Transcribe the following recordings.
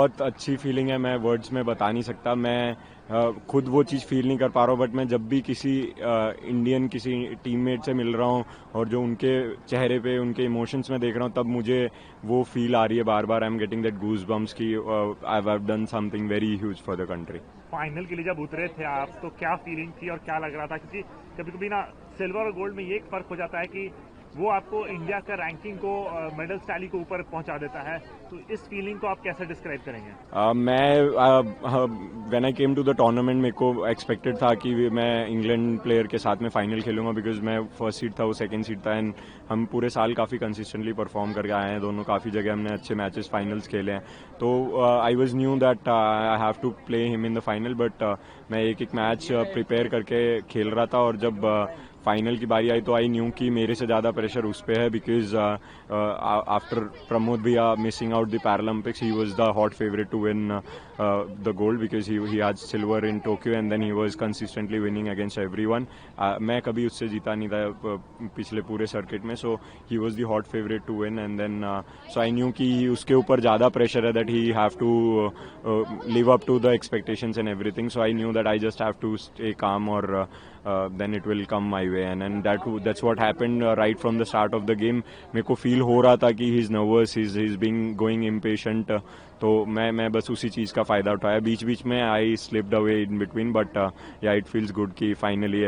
बहुत अच्छी फीलिंग है, मैं वर्ड्स में बता नहीं सकता। मैं खुद वो चीज़ फील नहीं कर पा रहा हूँ, बट मैं जब भी किसी इंडियन किसी टीममेट से मिल रहा हूँ और जो उनके चेहरे पे उनके इमोशंस में देख रहा हूँ, तब मुझे वो फील आ रही है बार बार। I am getting that goosebumps की I have done something very huge for the country. Final के लिए जब उतरे थे आप, तो क्या फीलिंग थी और क्या लग रहा था? क्योंकि कभी कभी ना सिल्वर और गोल्ड में ये एक फर्क हो जाता है कि वो आपको इंडिया का रैंकिंग को मेडल टैली को ऊपर पहुंचा देता है। तो इस फीलिंग को आप कैसे डिस्क्राइब करेंगे? When I came to the tournament, मेरे को एक्सपेक्टेड था कि मैं इंग्लैंड प्लेयर के साथ में फाइनल खेलूंगा, बिकॉज मैं फर्स्ट सीट था, वो सेकंड सीट था। एंड हम पूरे साल काफ़ी कंसिस्टेंटली परफॉर्म करके आए हैं दोनों, काफ़ी जगह हमने अच्छे मैचेस फाइनल्स खेले हैं। तो I was knew that I have to play him in the final, but मैं एक एक मैच प्रिपेयर करके खेल रहा था। और जब फाइनल की बारी आई तो आई न्यू कि मेरे से ज़्यादा प्रेशर उस पर है, बिकॉज आफ्टर प्रमोद भैया missing out the Paralympics, he was the hot favourite to win the gold, because he has silver in Tokyo and then he was consistently winning against everyone. मैं कभी उससे जीता नहीं था पिछले पूरे सर्किट में, so he was the hot favourite to win. And then so I knew कि उसके ऊपर ज़्यादा प्रेशर है, that he have to live up to the expectations and everything. So I knew that I just have to stay calm, और then it will come my way, and that's what happened right from the start of the game. मेरे को feel हो रहा था कि he's nervous, he's being going impatient, तो मैं बस उसी चीज़ का फ़ायदा उठाया। बीच बीच में I slipped away in between, but yeah, it feels good कि finally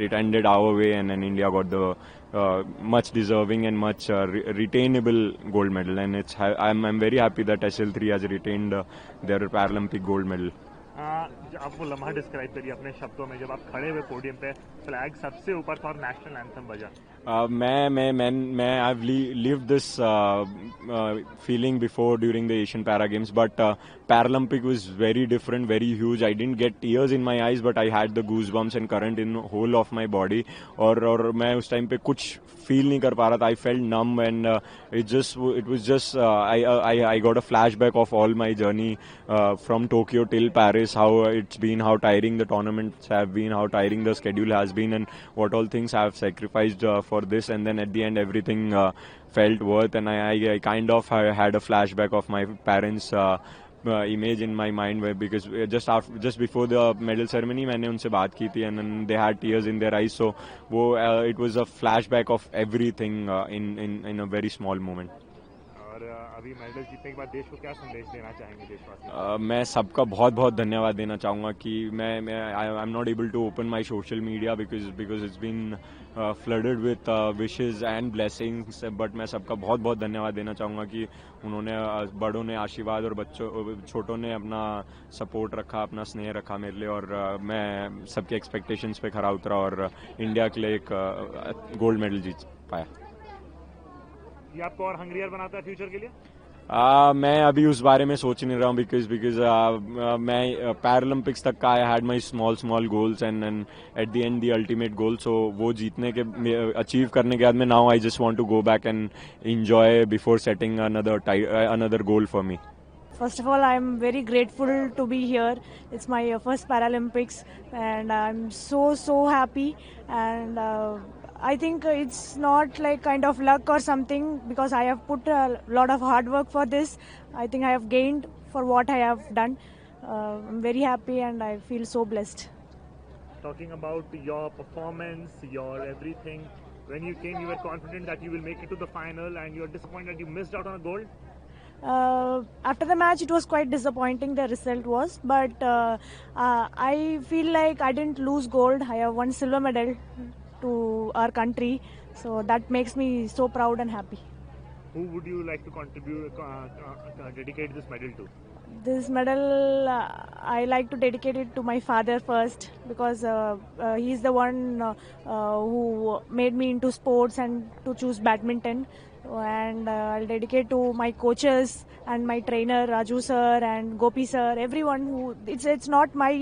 it ended our way, and then India got the much deserving and much retainable gold medal, and I'm very happy that SL3 has retained their Paralympic gold medal. आप वो लम्हा describe करिए अपने शब्दों में, जब आप खड़े हुए पोडियम पे, फ्लैग सबसे ऊपर था और नेशनल एंथम बजा। मैं I've lived this feeling before during the Asian Para Games, but Paralympic was very different, very huge. I didn't get tears in my eyes, but I had the goosebumps and current in whole of my body. और मैं उस time पे कुछ feel नहीं कर पा रहा था. I felt numb, and it was just I got a flashback of all my journey from Tokyo till Paris, how it's been, how tiring the tournaments have been, how tiring the schedule has been, and what all things I have sacrificed for this. And then at the end, everything felt worth, and I kind of had a flashback of my parents' image in my mind, where because just before the medal ceremony मैंने उनसे बात की थी, and then they had tears in their eyes. So वो it was a flashback of everything in a very small moment. और अभी medal जीतने के बाद देश को क्या संदेश देना चाहेंगे देशवासी? मैं सबका बहुत बहुत धन्यवाद देना चाहूँगा कि मैं I am not able to open my social media because it's been flooded with wishes and blessings, but मैं सबका बहुत बहुत धन्यवाद देना चाहूँगा कि उन्होंने बड़ों ने आशीर्वाद और बच्चों छोटों ने अपना सपोर्ट रखा, अपना स्नेह रखा मेरे लिए, और मैं सबके एक्सपेक्टेशंस पे खरा उतरा और इंडिया के लिए एक गोल्ड मेडल जीत पाया। ये आपको और हंग्रियर बनाता है फ्यूचर के लिए? मैं अभी उस बारे में सोच नहीं रहा हूँ, बिकॉज मैं पैरालंपिक्स तक का I had my small goals, and at the end the ultimate goal. So वो जीतने के अचीव करने के बाद में now I just want to go back and enjoy before setting another goal for me. First of all, I'm very grateful to be here. It's my first Paralympics, and I'm so happy. And I think it's not like kind of luck or something, because I have put a lot of hard work for this. I think I have gained for what I have done. I'm very happy, and I feel so blessed. Talking about your performance, your everything, when you came, you were confident that you will make it to the final, and you're disappointed that you missed out on a gold? After the match, it was quite disappointing, the result was, but I feel like I didn't lose gold. I have won silver medal to our country, so that makes me so proud and happy. Who would you like to contribute, dedicate this medal to? This medal, I like to dedicate it to my father first, because he's the one who made me into sports and to choose badminton. And I'll dedicate to my coaches and my trainer Raju sir and Gopi sir, everyone who it's not my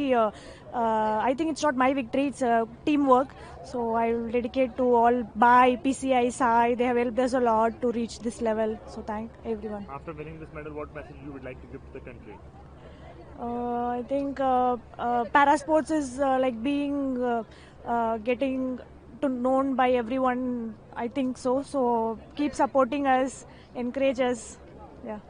I think it's not my victory, it's teamwork. So I will dedicate to all BAI, PCI, SAI. They have helped us a lot to reach this level. So thank everyone. After winning this medal, what message you would like to give to the country? I think para sports is like being getting to known by everyone. I think so. So keep supporting us, encourage us. Yeah.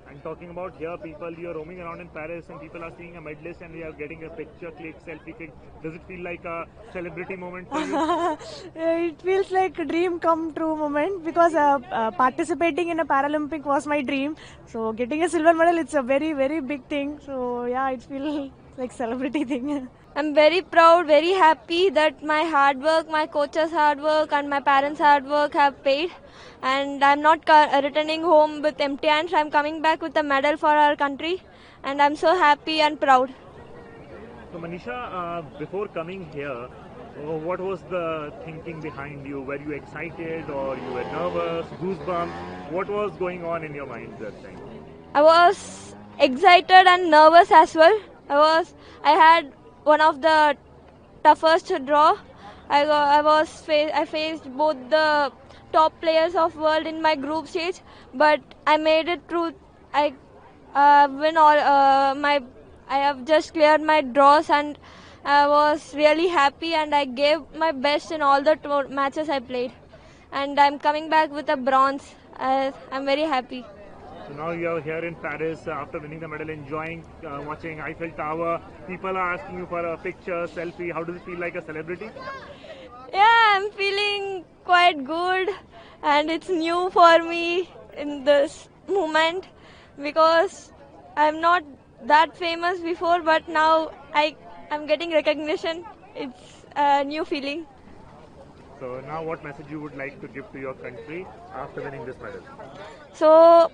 And talking about here, people, you're roaming around in Paris and people are seeing a medalist and they are getting a picture click, selfie click. Does it feel like a celebrity moment for you? It feels like a dream come true moment because participating in a Paralympic was my dream. So getting a silver medal, it's a very, very big thing. So yeah, it feels like celebrity thing. I'm very proud, very happy that my hard work, my coach's hard work and my parents' hard work have paid. And I'm not returning home with empty hands. I'm coming back with a medal for our country. And I'm so happy and proud. So Manisha, before coming here, what was the thinking behind you? Were you excited or you were nervous, goosebumps? What was going on in your mind that time? I was excited and nervous as well. I had one of the toughest draw. I faced both the top players of world in my group stage, but I made it through. I have just cleared my draws and I was really happy and I gave my best in all the matches I played. And I'm coming back with a bronze. I'm very happy. So now you are here in Paris after winning the medal, enjoying watching Eiffel Tower. People are asking you for a picture, selfie. How does it feel like a celebrity? Yeah, I'm feeling quite good and it's new for me in this moment because I'm not that famous before, but now I'm getting recognition. It's a new feeling. So now what message you would like to give to your country after winning this medal? So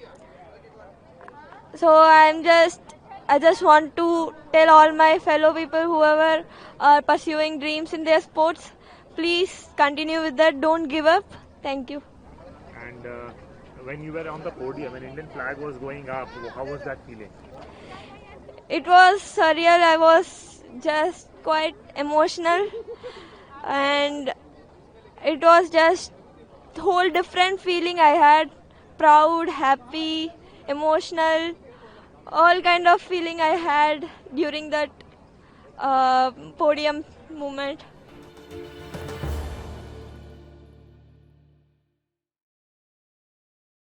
I just want to tell all my fellow people, whoever are pursuing dreams in their sports, please continue with that. Don't give up. Thank you. And when you were on the podium, when Indian flag was going up, how was that feeling? It was surreal. I was just quite emotional, and it was just a whole different feeling I had. Proud, happy, emotional, all kind of feeling I had during that podium moment.